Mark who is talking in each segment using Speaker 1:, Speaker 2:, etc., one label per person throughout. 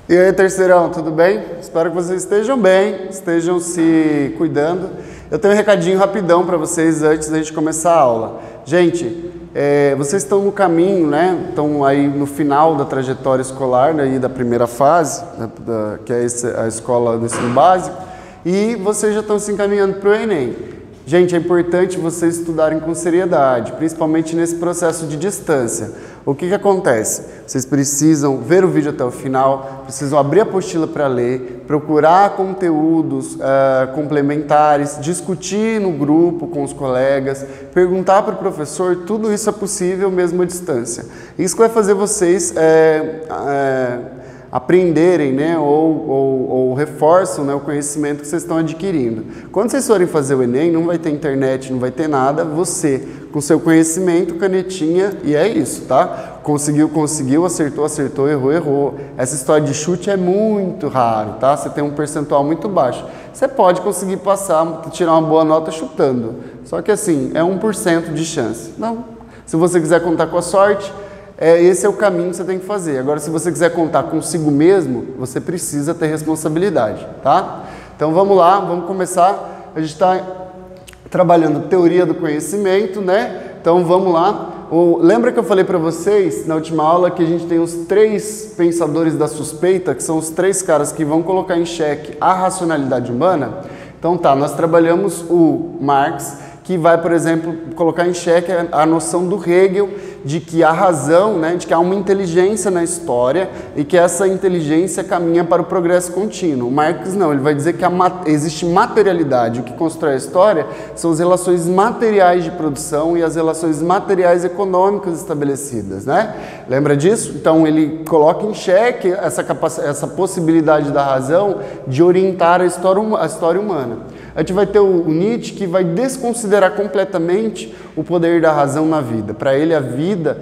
Speaker 1: E aí, terceirão, tudo bem? Espero que vocês estejam bem, estejam se cuidando. Eu tenho um recadinho rapidão para vocês antes da gente começar a aula. Gente, vocês estão no caminho, né? Estão aí no final da trajetória escolar, né, da primeira fase, que é a escola do ensino básico, e vocês já estão se encaminhando para o Enem. Gente, é importante vocês estudarem com seriedade, principalmente nesse processo de distância. O que acontece? Vocês precisam ver o vídeo até o final, precisam abrir a apostila para ler, procurar conteúdos complementares, discutir no grupo com os colegas, perguntar para o professor, tudo isso é possível mesmo à distância. Isso que vai fazer vocês aprenderem, né, ou reforçam, né, o conhecimento que vocês estão adquirindo. Quando vocês forem fazer o Enem, não vai ter internet, não vai ter nada, você, com seu conhecimento, canetinha, e é isso, tá? Conseguiu, acertou, errou. Essa história de chute é muito raro, tá? Você tem um percentual muito baixo. Você pode conseguir passar, tirar uma boa nota chutando, só que assim, é 1% de chance. Não. Se você quiser contar com a sorte, esse é o caminho que você tem que fazer. Agora, se você quiser contar consigo mesmo, você precisa ter responsabilidade, tá? Então, vamos lá, vamos começar. A gente está trabalhando teoria do conhecimento, né? Então, vamos lá. Lembra que eu falei para vocês, na última aula, que a gente tem os 3 pensadores da suspeita, que são os 3 caras que vão colocar em xeque a racionalidade humana? Então, tá, nós trabalhamos o Marx, que vai, por exemplo, colocar em xeque a noção do Hegel de que a razão, né, de que há uma inteligência na história e que essa inteligência caminha para o progresso contínuo. O Marx não, ele vai dizer que existe materialidade. O que constrói a história são as relações materiais de produção e as relações materiais econômicas estabelecidas, né? Lembra disso? Então ele coloca em xeque essa possibilidade da razão de orientar a história humana. A gente vai ter o Nietzsche, que vai desconsiderar completamente o poder da razão na vida. Para ele, a vida,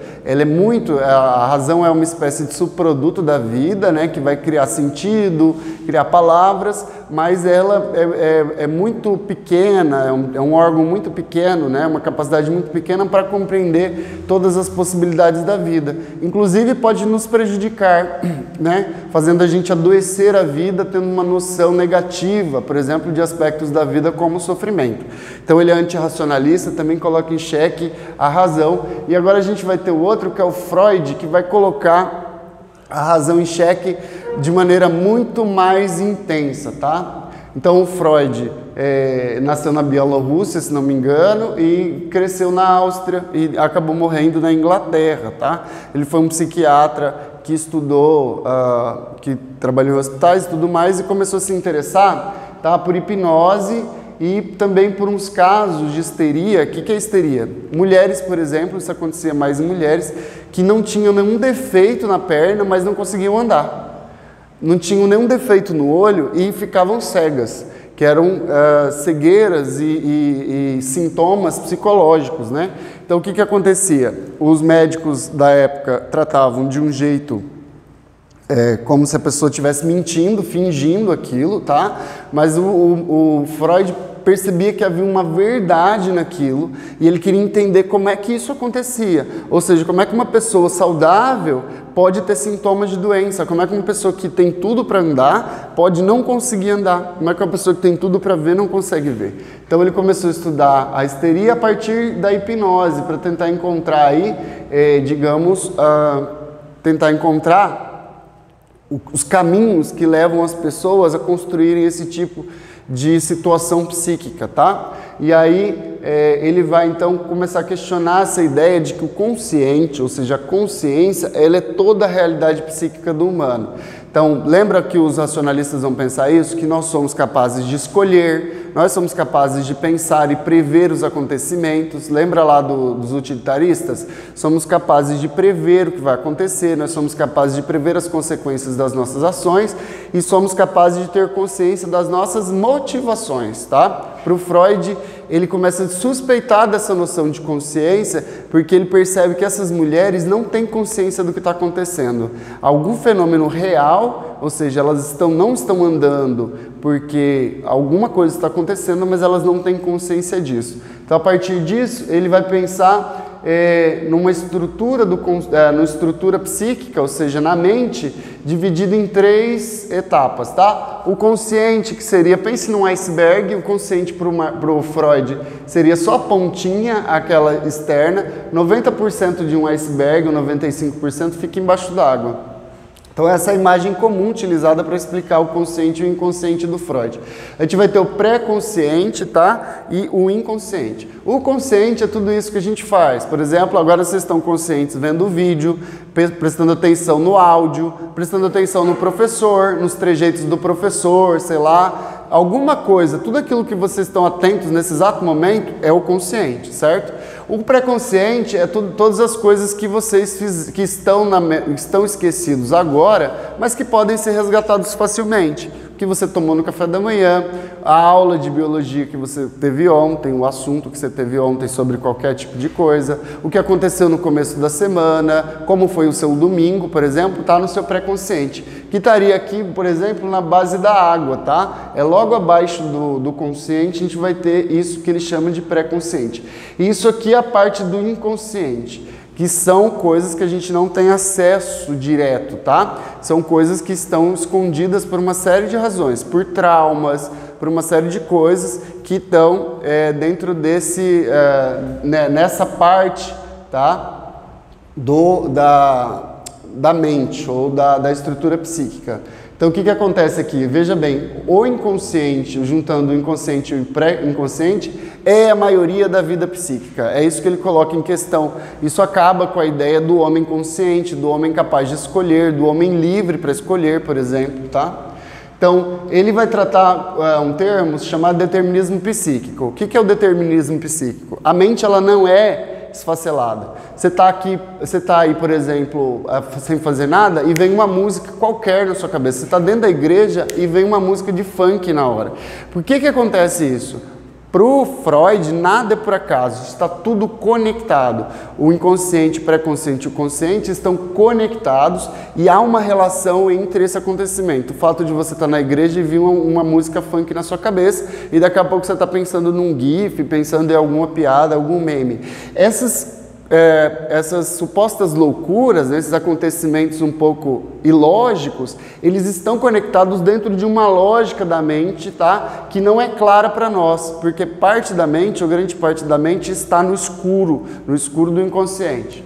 Speaker 1: a razão é uma espécie de subproduto da vida, né, que vai criar sentido, criar palavras, mas ela é muito pequena, é um órgão muito pequeno, né, uma capacidade muito pequena para compreender todas as possibilidades da vida. Inclusive, pode nos prejudicar, né, fazendo a gente adoecer a vida, tendo uma noção negativa, por exemplo, de aspectos da vida como o sofrimento. Então ele é antirracionalista, também coloca em xeque a razão. E agora a gente vai ter o outro, que é o Freud, que vai colocar a razão em xeque de maneira muito mais intensa, tá? Então o Freud nasceu na Bielorrússia, se não me engano, e cresceu na Áustria e acabou morrendo na Inglaterra, tá? Ele foi um psiquiatra que estudou, que trabalhou em hospitais e tudo mais, e começou a se interessar, tá, por hipnose e também por uns casos de histeria. O que é histeria? Mulheres, por exemplo, isso acontecia mais em mulheres, que não tinham nenhum defeito na perna, mas não conseguiam andar. Não tinham nenhum defeito no olho e ficavam cegas, que eram cegueiras e sintomas psicológicos, né? Então, o que acontecia? Os médicos da época tratavam de um jeito como se a pessoa estivesse mentindo, fingindo aquilo, tá? Mas o Freud percebia que havia uma verdade naquilo e ele queria entender como é que isso acontecia. Ou seja, como é que uma pessoa saudável pode ter sintomas de doença, como é que uma pessoa que tem tudo para andar pode não conseguir andar, como é que uma pessoa que tem tudo para ver não consegue ver. Então ele começou a estudar a histeria a partir da hipnose, para tentar encontrar aí, tentar encontrar os caminhos que levam as pessoas a construírem esse tipo de situação psíquica, tá? E aí ele vai então começar a questionar essa ideia de que o consciente, ou seja, a consciência, ela é toda a realidade psíquica do humano. Então, lembra que os racionalistas vão pensar isso? Que nós somos capazes de escolher, nós somos capazes de pensar e prever os acontecimentos. Lembra lá dos utilitaristas? Somos capazes de prever o que vai acontecer, nós somos capazes de prever as consequências das nossas ações e somos capazes de ter consciência das nossas motivações, tá? Para o Freud, ele começa a suspeitar dessa noção de consciência porque ele percebe que essas mulheres não têm consciência do que está acontecendo. Algum fenômeno real, ou seja, elas não estão andando porque alguma coisa está acontecendo, mas elas não têm consciência disso. Então, a partir disso, ele vai pensar numa estrutura, numa estrutura psíquica, ou seja, na mente, dividido em 3 etapas, tá? O consciente, que seria, pense num iceberg, o consciente para o Freud seria só a pontinha, aquela externa, 90% de um iceberg, ou 95% fica embaixo d'água. Então essa é a imagem comum utilizada para explicar o consciente e o inconsciente do Freud. A gente vai ter o pré-consciente, tá? E o inconsciente. O consciente é tudo isso que a gente faz. Por exemplo, agora vocês estão conscientes vendo o vídeo, prestando atenção no áudio, prestando atenção no professor, nos trejeitos do professor, sei lá, alguma coisa. Tudo aquilo que vocês estão atentos nesse exato momento é o consciente, certo? O pré-consciente é todas as coisas que vocês que estão esquecidos agora, mas que podem ser resgatados facilmente. O que você tomou no café da manhã, a aula de biologia que você teve ontem, o assunto que você teve ontem sobre qualquer tipo de coisa, o que aconteceu no começo da semana, como foi o seu domingo, por exemplo, está no seu pré-consciente, que estaria aqui, por exemplo, na base da água, tá? É logo abaixo do consciente, a gente vai ter isso que ele chama de pré-consciente. E isso aqui é a parte do inconsciente, que são coisas que a gente não tem acesso direto, tá? São coisas que estão escondidas por uma série de razões, por traumas, por uma série de coisas que estão dentro desse, nessa parte, tá? Da mente ou da estrutura psíquica. Então, o que acontece aqui? Veja bem, o inconsciente, juntando o inconsciente e o pré-inconsciente, é a maioria da vida psíquica. É isso que ele coloca em questão. Isso acaba com a ideia do homem consciente, do homem capaz de escolher, do homem livre para escolher, por exemplo, tá? Então, ele vai tratar um termo chamado determinismo psíquico. O que é o determinismo psíquico? A mente, ela não é esfacelada. Você está aí, por exemplo, sem fazer nada e vem uma música qualquer na sua cabeça. Você está dentro da igreja e vem uma música de funk na hora. Por que acontece isso? Para o Freud, nada é por acaso, está tudo conectado. O inconsciente, o pré-consciente e o consciente estão conectados e há uma relação entre esse acontecimento. O fato de você estar na igreja e vir uma música funk na sua cabeça e daqui a pouco você está pensando num gif, pensando em alguma piada, algum meme. Essas supostas loucuras, esses acontecimentos um pouco ilógicos, eles estão conectados dentro de uma lógica da mente, tá? Que não é clara para nós, porque parte da mente, ou grande parte da mente, está no escuro do inconsciente.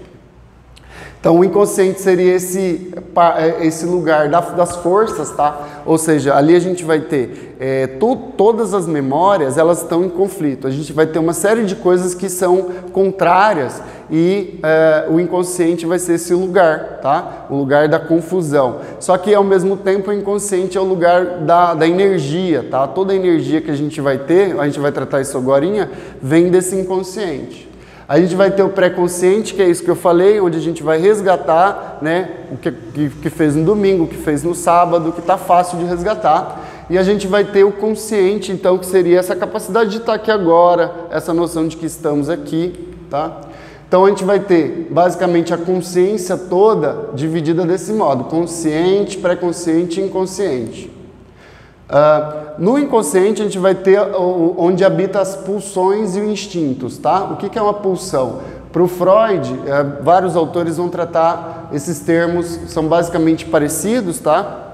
Speaker 1: Então, o inconsciente seria esse lugar das forças, tá? Ou seja, ali a gente vai ter todas as memórias, elas estão em conflito. A gente vai ter uma série de coisas que são contrárias e o inconsciente vai ser esse lugar, tá? O lugar da confusão. Só que, ao mesmo tempo, o inconsciente é o lugar da energia, tá? Toda a energia que a gente vai ter, a gente vai tratar isso agorinha, vem desse inconsciente. A gente vai ter o pré-consciente, que é isso que eu falei, onde a gente vai resgatar, né, o que fez no domingo, o que fez no sábado, o que está fácil de resgatar. E a gente vai ter o consciente, então, que seria essa capacidade de estar aqui agora, essa noção de que estamos aqui, tá? Então a gente vai ter, basicamente, a consciência toda dividida desse modo, consciente, pré-consciente e inconsciente. No inconsciente a gente vai ter onde habita as pulsões e os instintos, tá? O que é uma pulsão? Para o Freud, vários autores vão tratar esses termos, são basicamente parecidos, tá?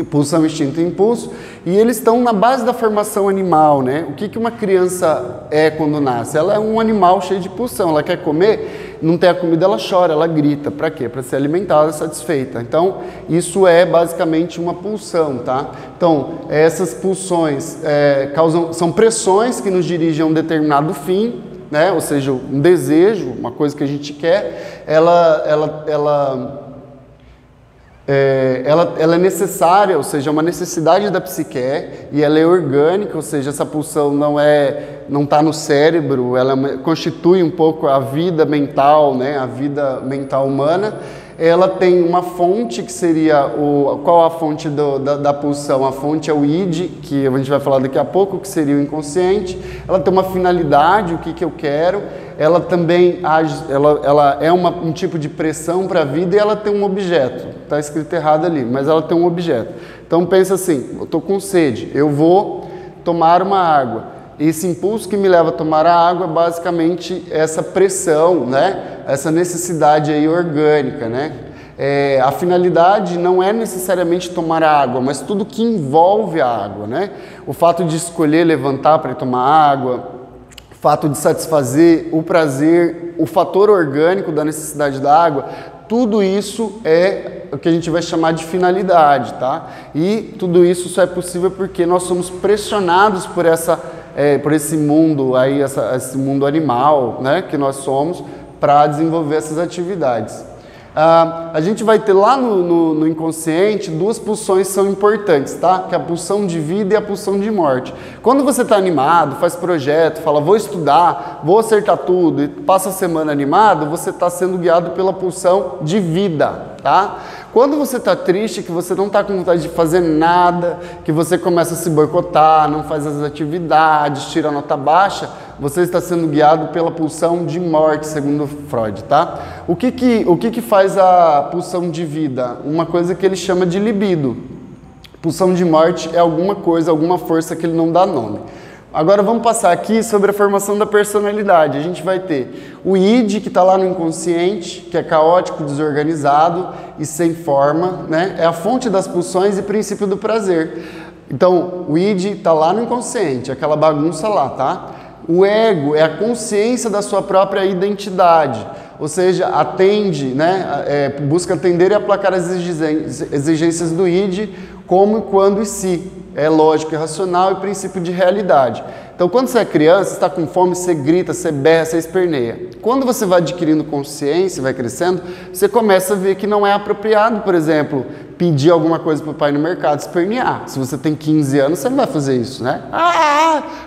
Speaker 1: Pulsão, instinto e impulso, e eles estão na base da formação animal, né? O que uma criança é quando nasce? Ela é um animal cheio de pulsão, ela quer comer, não tem a comida, ela chora, ela grita. Para quê? Para ser alimentada, satisfeita. Então, isso é basicamente uma pulsão, tá? Então, essas pulsões são pressões que nos dirigem a um determinado fim, né? Ou seja, um desejo, uma coisa que a gente quer, ela é necessária, ou seja, é uma necessidade da psique e ela é orgânica, ou seja, essa pulsão não está no cérebro, ela constitui um pouco a vida mental, né, a vida mental humana. Ela tem uma fonte que seria qual a fonte da pulsão? A fonte é o id, que a gente vai falar daqui a pouco, que seria o inconsciente. Ela tem uma finalidade, o que eu quero. Ela também ela é um tipo de pressão para a vida e ela tem um objeto. Está escrito errado ali, mas ela tem um objeto. Então pensa assim, eu estou com sede, eu vou tomar uma água. Esse impulso que me leva a tomar a água é basicamente essa pressão, né? Essa necessidade aí orgânica, né? A finalidade não é necessariamente tomar a água, mas tudo que envolve a água, né? O fato de escolher levantar para tomar água, o fato de satisfazer o prazer, o fator orgânico da necessidade da água, tudo isso é o que a gente vai chamar de finalidade, tá? E tudo isso só é possível porque nós somos pressionados por esse mundo aí, esse mundo animal, né, que nós somos, para desenvolver essas atividades. A gente vai ter lá no inconsciente duas pulsões que são importantes, tá? Que é a pulsão de vida e a pulsão de morte. Quando você está animado, faz projeto, fala vou estudar, vou acertar tudo e passa a semana animado, você está sendo guiado pela pulsão de vida, tá? Quando você está triste, que você não está com vontade de fazer nada, que você começa a se boicotar, não faz as atividades, tira nota baixa, você está sendo guiado pela pulsão de morte, segundo Freud, tá? O que faz a pulsão de vida? Uma coisa que ele chama de libido. Pulsão de morte é alguma coisa, alguma força que ele não dá nome. Agora vamos passar aqui sobre a formação da personalidade. A gente vai ter o id, que está lá no inconsciente, que é caótico, desorganizado e sem forma, né? É a fonte das pulsões e princípio do prazer. Então, o id está lá no inconsciente, aquela bagunça lá, tá? O ego é a consciência da sua própria identidade, ou seja, atende, né? Busca atender e aplacar as exigências do id, como, quando e se. É lógico e racional e princípio de realidade. Então, quando você é criança, está com fome, você grita, você berra, você esperneia. Quando você vai adquirindo consciência, vai crescendo, você começa a ver que não é apropriado, por exemplo, pedir alguma coisa para o pai no mercado, espernear. Se você tem 15 anos, você não vai fazer isso, né?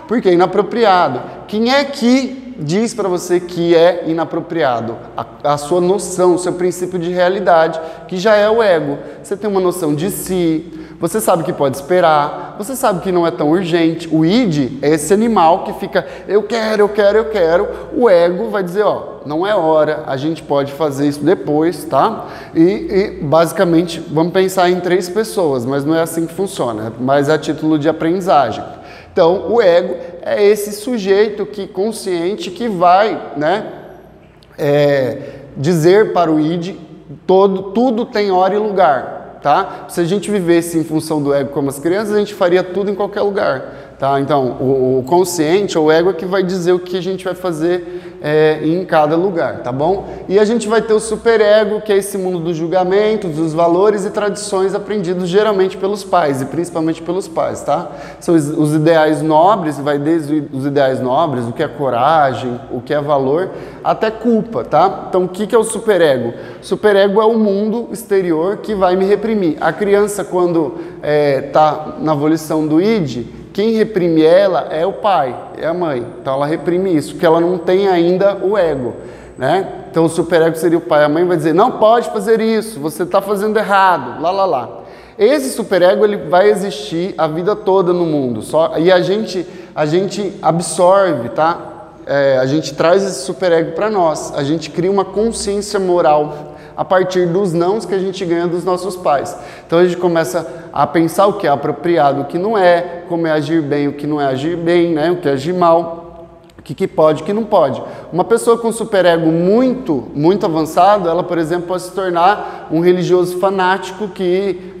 Speaker 1: Porque é inapropriado. Quem é que diz para você que é inapropriado? A sua noção, o seu princípio de realidade, que já é o ego. Você tem uma noção de si, você sabe que pode esperar, você sabe que não é tão urgente. O id é esse animal que fica, eu quero, eu quero, eu quero. O ego vai dizer, ó, não é hora, a gente pode fazer isso depois, tá? E basicamente, vamos pensar em 3 pessoas, mas não é assim que funciona, mas é a título de aprendizagem. Então, o ego é esse sujeito consciente que vai, né, dizer para o id, tudo tem hora e lugar. Tá? Se a gente vivesse em função do ego como as crianças, a gente faria tudo em qualquer lugar. Tá? Então, o consciente, ou o ego, é que vai dizer o que a gente vai fazer em cada lugar, tá bom? E a gente vai ter o superego, que é esse mundo dos julgamentos, dos valores e tradições aprendidos geralmente pelos pais, e principalmente pelos pais, tá? São os ideais nobres, vai desde os ideais nobres, o que é coragem, o que é valor, até culpa, tá? Então, o que é o superego? O superego é o mundo exterior que vai me reprimir. A criança, quando está na volição do id, quem reprime ela é o pai, é a mãe. Então ela reprime isso, porque ela não tem ainda o ego, né? Então o superego seria o pai. A mãe vai dizer, não pode fazer isso, você está fazendo errado, lá. Esse superego, ele vai existir a vida toda no mundo. E a gente absorve, tá? A gente traz esse superego para nós. A gente cria uma consciência moral a partir dos nãos que a gente ganha dos nossos pais. Então a gente começa a pensar o que é apropriado, o que não é, como é agir bem, o que não é agir bem, né? O que é agir mal, o que pode, o que não pode. Uma pessoa com superego muito avançado, ela, por exemplo, pode se tornar um religioso fanático que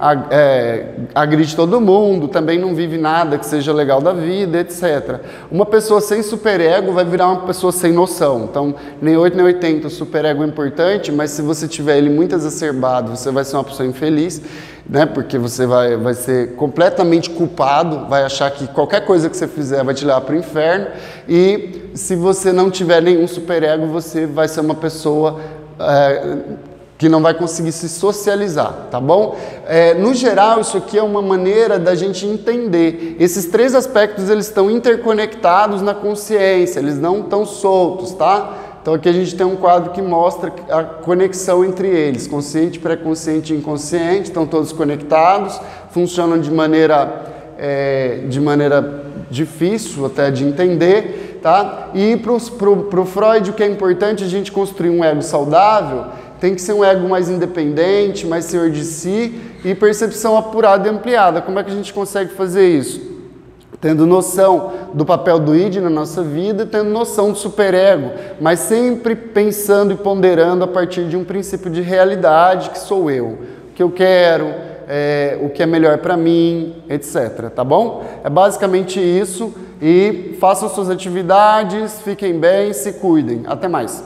Speaker 1: agride todo mundo, também não vive nada que seja legal da vida, etc. Uma pessoa sem superego vai virar uma pessoa sem noção. Então, nem 8 nem 80, o superego é importante, mas se você tiver ele muito exacerbado, você vai ser uma pessoa infeliz, né? Porque você vai ser completamente culpado, vai achar que qualquer coisa que você fizer vai te levar para o inferno, e se você não tiver nenhum superego, você vai ser uma pessoa que não vai conseguir se socializar, tá bom? No geral, isso aqui é uma maneira da gente entender. Esses 3 aspectos, eles estão interconectados na consciência, eles não estão soltos, tá? Então aqui a gente tem um quadro que mostra a conexão entre eles, consciente, pré-consciente e inconsciente, estão todos conectados, funcionam de maneira difícil até de entender, tá? E para o Freud, o que é importante a gente construir um ego saudável, tem que ser um ego mais independente, mais senhor de si e percepção apurada e ampliada. Como é que a gente consegue fazer isso? tendo noção do papel do id na nossa vida e tendo noção do superego, mas sempre pensando e ponderando a partir de um princípio de realidade que sou eu, o que eu quero, o que é melhor para mim, etc. Tá bom? É basicamente isso e façam suas atividades, fiquem bem, se cuidem. Até mais!